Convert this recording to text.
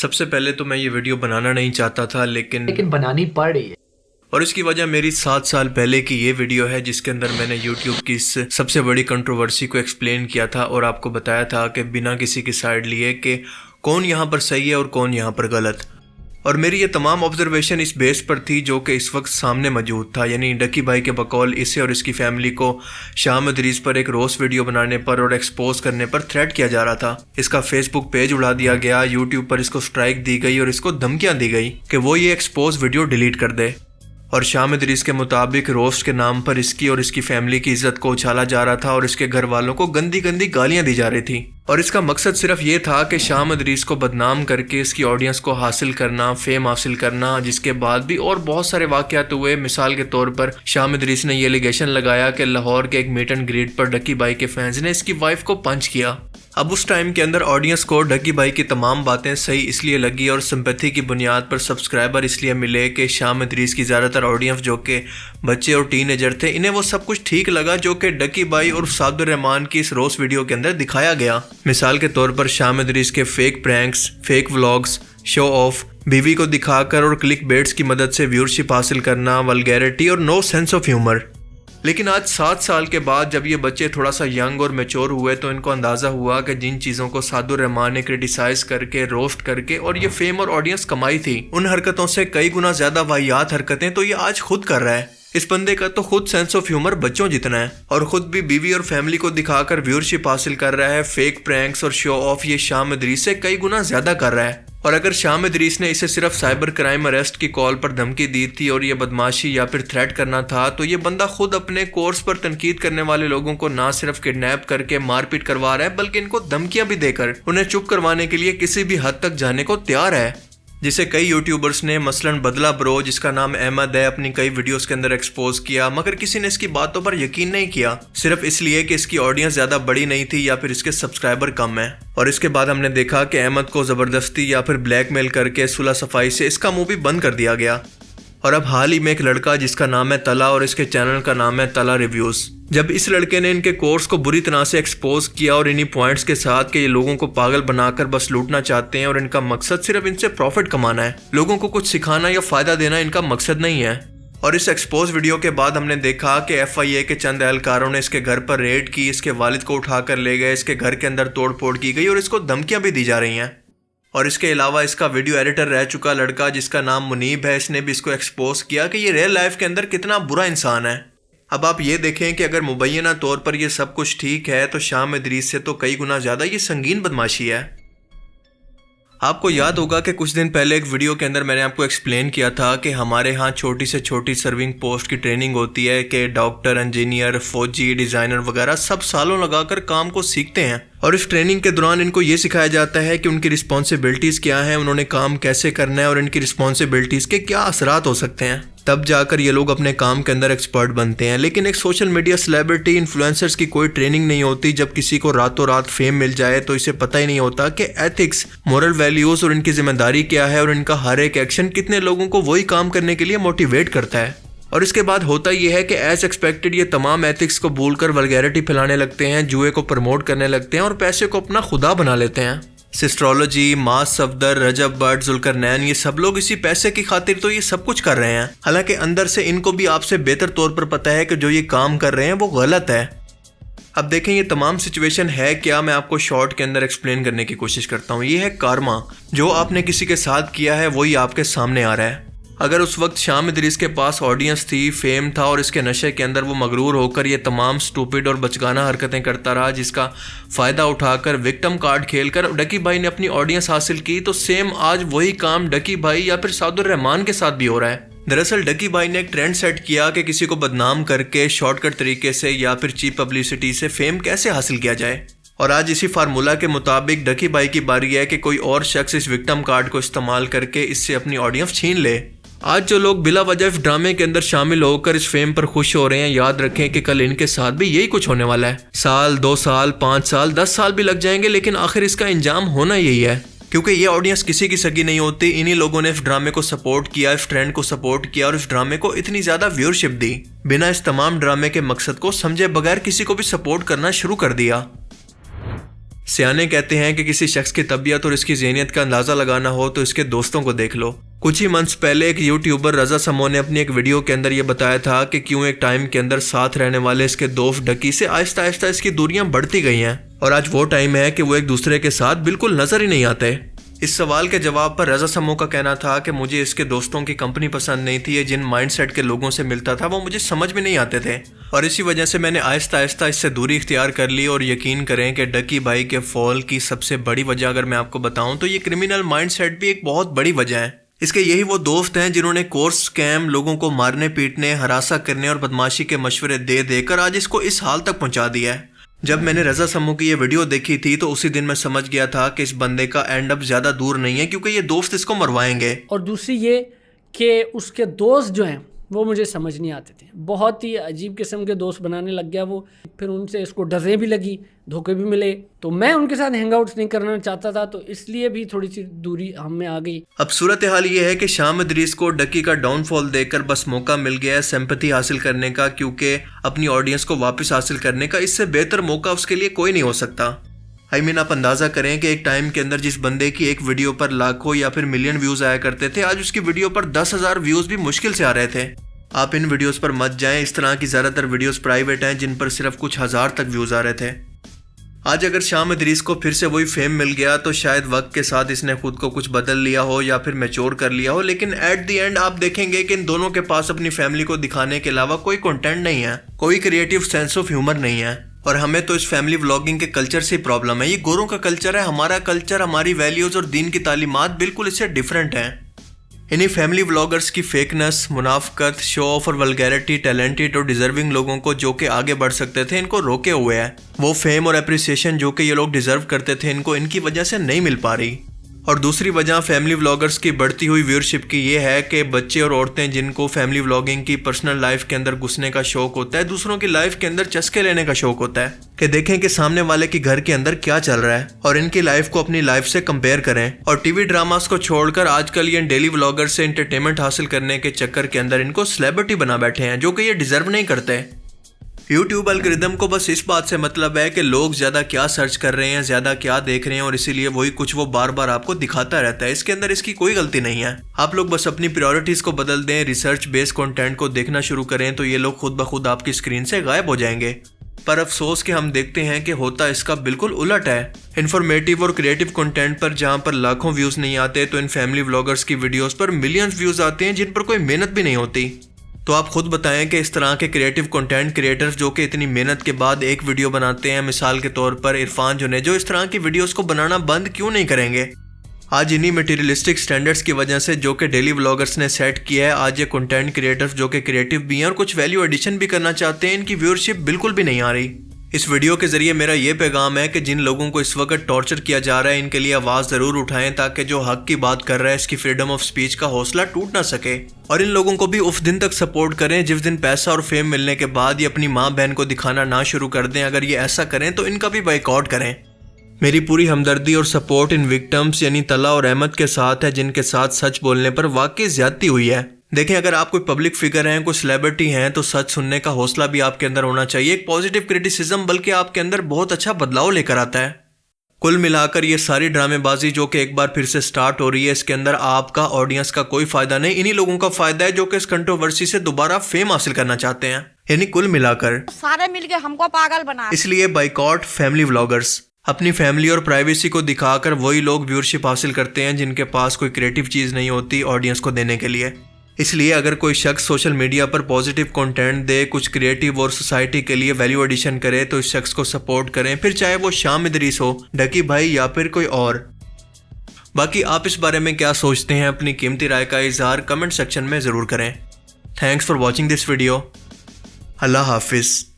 सबसे पहले तो मैं ये वीडियो बनाना नहीं चाहता था, लेकिन बनानी पड़ रही है। और इसकी वजह मेरी 7 साल पहले की ये वीडियो है जिसके अंदर मैंने YouTube की इस सबसे बड़ी कंट्रोवर्सी को एक्सप्लेन किया था और आपको बताया था कि बिना किसी की साइड लिए कि कौन यहाँ पर सही है और कौन यहाँ पर गलत। और मेरी ये तमाम ऑब्जर्वेशन इस बेस पर थी जो कि इस वक्त सामने मौजूद था, यानी डकी भाई के बकौल इसे और इसकी फैमिली को शाम इदरीस पर एक रोस्ट वीडियो बनाने पर और एक्सपोज करने पर थ्रेट किया जा रहा था। इसका फेसबुक पेज उड़ा दिया गया, यूट्यूब पर इसको स्ट्राइक दी गई और इसको धमकियां दी गई कि वो ये एक्सपोज वीडियो डिलीट कर दे। और शाम इदरीस के मुताबिक रोस्ट के नाम पर इसकी और इसकी फैमिली की इज्जत को उछाला जा रहा था और इसके घर वालों को गंदी गंदी गालियां दी जा रही थी। और इसका मकसद सिर्फ ये था कि शाम इदरीस को बदनाम करके इसकी ऑडियंस को हासिल करना, फेम हासिल करना, जिसके बाद भी और बहुत सारे वाकयात हुए। मिसाल के तौर पर शाम इदरीस ने ये एलिगेशन लगाया कि लाहौर के एक मीट एंड ग्रीट पर डकी भाई के फैंस ने इसकी वाइफ को पंच किया। अब उस टाइम के अंदर ऑडियंस को डकी भाई की तमाम बातें सही इसलिए लगी और सिंपैथी की बुनियाद पर सब्सक्राइबर इसलिए मिले कि शाम इदरीस की ज़्यादातर ऑडियंस जो कि बच्चे और टीनेजर थे, इन्हें वो सब कुछ ठीक लगा जो कि डकी भाई और सादुर रहमान की इस रोस्ट वीडियो के अंदर दिखाया गया। मिसाल के तौर पर शाम इदरीस के fake pranks, fake vlogs, show off, बीवी को दिखाकर और क्लिक बेट्स की मदद से व्यूअरशिप हासिल करना, वल्गैरिटी और नो सेंस ऑफ ह्यूमर। लेकिन आज 7 साल के बाद जब ये बच्चे थोड़ा सा यंग और मैच्योर हुए तो इनको अंदाज़ा हुआ कि जिन चीज़ों को सादुर रहमान ने क्रिटिसाइज करके, रोस्ट करके और ये फेम और ऑडियंस कमाई थी, उन हरकतों से कई गुना ज़्यादा वाहियात हरकतें तो ये आज खुद कर रहा है। इस बंदे का तो खुद सेंस ऑफ ह्यूमर बच्चों जितना है और खुद भी बीवी और फैमिली को दिखाकर व्यूअरशिप हासिल कर रहा है। फेक प्रैंक्स और शो ऑफ ये शाम इदरीस से कई गुना ज़्यादा कर रहा है। और अगर शाम इदरीस ने इसे सिर्फ साइबर क्राइम अरेस्ट की कॉल पर धमकी दी थी और ये बदमाशी या फिर थ्रेट करना था, तो ये बंदा खुद अपने कोर्स पर तनकीद करने वाले लोगों को ना सिर्फ किडनैप करके मारपीट करवा रहा है बल्कि इनको धमकियां भी देकर उन्हें चुप करवाने के लिए किसी भी हद तक जाने को तैयार है। जिसे कई यूट्यूबर्स ने मसलन बदला ब्रो, जिसका नाम अहमद है, अपनी कई वीडियोस के अंदर एक्सपोज किया, मगर किसी ने इसकी बातों पर यकीन नहीं किया, सिर्फ इसलिए कि इसकी ऑडियंस ज्यादा बड़ी नहीं थी या फिर इसके सब्सक्राइबर कम है। और इसके बाद हमने देखा कि अहमद को जबरदस्ती या फिर ब्लैकमेल करके सुलह सफाई से इसका मुंह भी बंद कर दिया गया। और अब हाल ही में एक लड़का जिसका नाम है तला और इसके चैनल का नाम है तला रिव्यूज, जब इस लड़के ने इनके कोर्स को बुरी तरह से एक्सपोज किया और इन्हीं पॉइंट्स के साथ कि ये लोगों को पागल बनाकर बस लूटना चाहते हैं और इनका मकसद सिर्फ इनसे प्रॉफिट कमाना है, लोगों को कुछ सिखाना या फायदा देना इनका मकसद नहीं है। और इस एक्सपोज वीडियो के बाद हमने देखा कि FIA के चंद एहलकारों ने इसके घर पर रेड की, इसके वालिद को उठाकर ले गए, इसके घर के अंदर तोड़ फोड़ की गई और इसको धमकियां भी दी जा रही हैं। और इसके अलावा इसका वीडियो एडिटर रह चुका लड़का जिसका नाम मुनीब है, इसने भी इसको एक्सपोज किया कि ये रियल लाइफ के अंदर कितना बुरा इंसान है। अब आप ये देखें कि अगर मुबैना तौर पर ये सब कुछ ठीक है तो शाम इदरीस से तो कई गुना ज़्यादा ये संगीन बदमाशी है। आपको याद होगा कि कुछ दिन पहले एक वीडियो के अंदर मैंने आपको एक्सप्लेन किया था कि हमारे यहाँ छोटी से छोटी सर्विंग पोस्ट की ट्रेनिंग होती है कि डॉक्टर, इंजीनियर, फौजी, डिज़ाइनर वगैरह सब सालों लगाकर काम को सीखते हैं और इस ट्रेनिंग के दौरान इनको ये सिखाया जाता है कि उनकी रिस्पॉन्सिबिलिटीज़ क्या हैं, उन्होंने काम कैसे करना है और इनकी रिस्पॉन्सिबिलिटीज़ के क्या असरात हो सकते हैं। तब जाकर ये लोग अपने काम के अंदर एक्सपर्ट बनते हैं। लेकिन एक सोशल मीडिया सेलिब्रिटी, इन्फ्लुएंसर्स की कोई ट्रेनिंग नहीं होती। जब किसी को रातों रात फेम मिल जाए तो इसे पता ही नहीं होता कि एथिक्स, मोरल वैल्यूज़ और इनकी जिम्मेदारी क्या है और इनका हर एक एक्शन कितने लोगों को वही काम करने के लिए मोटिवेट करता है। और इसके बाद होता यह है कि एज एक्सपेक्टेड ये तमाम एथिक्स को भूलकर वल्गैरिटी फैलाने लगते हैं, जुए को प्रमोट करने लगते हैं और पैसे को अपना खुदा बना लेते हैं। सिस्ट्रोलॉजी, मास सफदर, रजब भट्ट, जुल्करनैन, ये सब लोग इसी पैसे की खातिर तो ये सब कुछ कर रहे हैं। हालांकि अंदर से इनको भी आपसे बेहतर तौर पर पता है कि जो ये काम कर रहे हैं वो गलत है। अब देखें ये तमाम सिचुएशन है क्या, मैं आपको शॉर्ट के अंदर एक्सप्लेन करने की कोशिश करता हूँ। ये है कार्मा, जो आपने किसी के साथ किया है वही आपके सामने आ रहा है। अगर उस वक्त शाम इदरीस के पास ऑडियंस थी, फेम था और इसके नशे के अंदर वो मगरूर होकर ये तमाम स्टूपिड और बचगाना हरकतें करता रहा जिसका फ़ायदा उठाकर विक्टिम कार्ड खेलकर डकी भाई ने अपनी ऑडियंस हासिल की, तो सेम आज वही काम डकी भाई या फिर सादुर रहमान के साथ भी हो रहा है। दरअसल डकी भाई ने एक ट्रेंड सेट किया कि किसी को बदनाम करके शॉर्टकट तरीके से या फिर चीप पब्लिसिटी से फेम कैसे हासिल किया जाए। और आज इसी फार्मूला के मुताबिक डकी भाई की बारी है कि कोई और शख्स इस विक्टिम कार्ड को इस्तेमाल करके इससे अपनी ऑडियंस छीन ले। आज जो लोग बिला वजह इस ड्रामे के अंदर शामिल होकर इस फेम पर खुश हो रहे हैं, याद रखें कि कल इनके साथ भी यही कुछ होने वाला है। साल, 2 साल, 5 साल, 10 साल भी लग जाएंगे, लेकिन आखिर इसका इंजाम होना यही है। क्योंकि ये ऑडियंस किसी की सगी नहीं होती। इन्हीं लोगों ने इस ड्रामे को सपोर्ट किया, इस ट्रेंड को सपोर्ट किया और इस ड्रामे को इतनी ज्यादा व्यूअरशिप दी। बिना इस तमाम ड्रामे के मकसद को समझे बगैर किसी को भी सपोर्ट करना शुरू कर दिया। सियाने कहते हैं कि किसी शख्स की तबीयत और इसकी ज़हनियत का अंदाज़ा लगाना हो तो इसके दोस्तों को देख लो। कुछ ही मंथ्स पहले एक यूट्यूबर रजा समो ने अपनी एक वीडियो के अंदर ये बताया था कि क्यों एक टाइम के अंदर साथ रहने वाले इसके दोस्त डकी से आहिस्ता आहिस्ता इसकी दूरियां बढ़ती गई हैं और आज वो टाइम है कि वो एक दूसरे के साथ बिल्कुल नजर ही नहीं आते। इस सवाल के जवाब पर रजा समो का कहना था कि मुझे इसके दोस्तों की कंपनी पसंद नहीं थी, ये जिन माइंडसेट के लोगों से मिलता था वो मुझे समझ में नहीं आते थे और इसी वजह से मैंने आहिस्ता आहिस्ता इससे दूरी इख्तियार कर ली। और यकीन करें कि डकी भाई के फॉल की सबसे बड़ी वजह अगर मैं आपको बताऊं तो ये क्रिमिनल माइंडसेट भी एक बहुत बड़ी वजह है। इसके यही वो दोस्त हैं जिन्होंने कोर्स स्कैम, लोगों को मारने पीटने, हरासा करने और बदमाशी के मशवरे दे देकर आज इसको इस हाल तक पहुंचा दिया है। जब मैंने रजा समो की ये वीडियो देखी थी तो उसी दिन मैं समझ गया था कि इस बंदे का एंड अप ज्यादा दूर नहीं है क्योंकि ये दोस्त इसको मरवाएंगे। और दूसरी ये कि उसके दोस्त जो हैं वो मुझे समझ नहीं आते थे, बहुत ही अजीब किस्म के दोस्त बनाने लग गया वो। फिर उनसे इसको डरें भी लगी, धोखे भी मिले, तो मैं उनके साथ हैंगआउट्स नहीं करना चाहता था, तो इसलिए भी थोड़ी सी दूरी हम में आ गई। अब सूरत हाल ये है कि शाम इदरीस को डकी का डाउनफॉल देखकर बस मौका मिल गया है सिंपैथी हासिल करने का, क्योंकि अपनी ऑडियंस को वापस हासिल करने का इससे बेहतर मौका उसके लिए कोई नहीं हो सकता। आप अंदाजा करें कि एक टाइम के अंदर जिस बंदे की एक वीडियो पर लाखों या फिर मिलियन व्यूज आया करते थे, आज उसकी वीडियो पर 10,000 व्यूज भी मुश्किल से आ रहे थे। आप इन वीडियोस पर मत जाएं, इस तरह की ज्यादातर वीडियोस प्राइवेट हैं जिन पर सिर्फ कुछ हजार तक व्यूज आ रहे थे। आज अगर शाम इदरीस को फिर से वही फेम मिल गया तो शायद वक्त के साथ इसने खुद को कुछ बदल लिया हो या फिर मैच्योर कर लिया हो, लेकिन एट द एंड आप देखेंगे कि इन दोनों के पास अपनी फैमिली को दिखाने के अलावा कोई कंटेंट नहीं है, कोई क्रिएटिव सेंस ऑफ ह्यूमर नहीं है। और हमें तो इस फैमिली व्लॉगिंग के कल्चर से प्रॉब्लम है। ये गोरों का कल्चर है, हमारा कल्चर, हमारी वैल्यूज और दीन की तालीमात बिल्कुल इससे डिफरेंट हैं। इन्हीं फैमिली व्लॉगर्स की फेकनेस, मुनाफकत, शो ऑफ और वल्गैरिटी टैलेंटेड और डिजर्विंग लोगों को जो कि आगे बढ़ सकते थे इनको रोके हुए है। वो फेम और अप्रिसिएशन जो कि ये लोग डिजर्व करते थे इनको इनकी वजह से नहीं मिल पा रही। और दूसरी वजह फैमिली व्लॉगर्स की बढ़ती हुई व्यूअरशिप की ये है कि बच्चे और औरतें जिनको फैमिली व्लॉगिंग की पर्सनल लाइफ के अंदर घुसने का शौक होता है, दूसरों की लाइफ के अंदर चस्के लेने का शौक होता है कि देखें कि सामने वाले के घर के अंदर क्या चल रहा है और इनकी लाइफ को अपनी लाइफ से कंपेयर करें। और टीवी ड्रामास को छोड़कर आजकल ये डेली व्लॉगर से एंटरटेनमेंट हासिल करने के चक्कर के अंदर इनको सेलिब्रिटी बना बैठे हैं जो कि ये डिजर्व नहीं करते। यूट्यूब एल्गोरिदम को बस इस बात से मतलब है कि लोग ज़्यादा क्या सर्च कर रहे हैं, ज़्यादा क्या देख रहे हैं और इसीलिए वही कुछ वो बार बार आपको दिखाता रहता है। इसके अंदर इसकी कोई गलती नहीं है। आप लोग बस अपनी प्रायोरिटीज़ को बदल दें, रिसर्च बेस्ड कंटेंट को देखना शुरू करें तो ये लोग खुद ब खुद आपकी स्क्रीन से गायब हो जाएंगे। पर अफसोस कि हम देखते हैं कि होता इसका बिल्कुल उलट है। इन्फॉर्मेटिव और क्रिएटिव कंटेंट पर जहाँ पर लाखों व्यूज़ नहीं आते तो इन फैमिली व्लॉगर्स की वीडियोज़ पर मिलियंस व्यूज़ आते हैं जिन पर कोई मेहनत भी नहीं होती। तो आप खुद बताएं कि इस तरह के क्रिएटिव कंटेंट क्रिएटर्स जो कि इतनी मेहनत के बाद एक वीडियो बनाते हैं, मिसाल के तौर पर इरफान जुनेद, जो इस तरह की वीडियोस को बनाना बंद क्यों नहीं करेंगे? आज इन्हीं मटेरियलिस्टिक स्टैंडर्ड्स की वजह से जो कि डेली व्लॉगर्स ने सेट किया है, आज ये कंटेंट क्रिएटर्स जो कि क्रिएटिव भी हैं और कुछ वैल्यू एडिशन भी करना चाहते हैं, इनकी व्यूअरशिप बिल्कुल भी नहीं आ रही। इस वीडियो के जरिए मेरा ये पैगाम है कि जिन लोगों को इस वक्त टॉर्चर किया जा रहा है इनके लिए आवाज़ ज़रूर उठाएं ताकि जो हक की बात कर रहा है इसकी फ्रीडम ऑफ स्पीच का हौसला टूट ना सके। और इन लोगों को भी उस दिन तक सपोर्ट करें जिस दिन पैसा और फेम मिलने के बाद ये अपनी माँ बहन को दिखाना ना शुरू कर दें। अगर ये ऐसा करें तो इनका भी बाइकआउट करें। मेरी पूरी हमदर्दी और सपोर्ट इन विक्टिम्स यानी तला और अहमद के साथ है जिनके साथ सच बोलने पर वाकई ज्यादती हुई है। देखें, अगर आप कोई पब्लिक फिगर हैं, कोई सेलिब्रिटी हैं तो सच सुनने का हौसला भी आपके अंदर होना चाहिए। एक पॉजिटिव क्रिटिसिज्म बल्कि आपके अंदर बहुत अच्छा बदलाव लेकर आता है। कुल मिलाकर ये सारी ड्रामेबाजी जो कि एक बार फिर से स्टार्ट हो रही है, इसके अंदर आपका, ऑडियंस का कोई फायदा नहीं, इन्हीं लोगों का फायदा है जो कि इस कंट्रोवर्सी से दोबारा फेम हासिल करना चाहते हैं। यानी कुल मिलाकर सारे मिलके हमको पागल बना। इसलिए बाइकआउट फैमिली व्लॉगर्स। अपनी फैमिली और प्राइवेसी को दिखाकर वही लोग व्यूअरशिप हासिल करते हैं जिनके पास कोई क्रिएटिव चीज़ नहीं होती ऑडियंस को देने के लिए। इसलिए अगर कोई शख्स सोशल मीडिया पर पॉजिटिव कंटेंट दे, कुछ क्रिएटिव और सोसाइटी के लिए वैल्यू एडिशन करे तो इस शख्स को सपोर्ट करें, फिर चाहे वो शाम इदरीस हो, डकी भाई या फिर कोई और। बाकी आप इस बारे में क्या सोचते हैं, अपनी कीमती राय का इजहार कमेंट सेक्शन में ज़रूर करें। Thanks for watching this video. अल्लाह हाफिज़।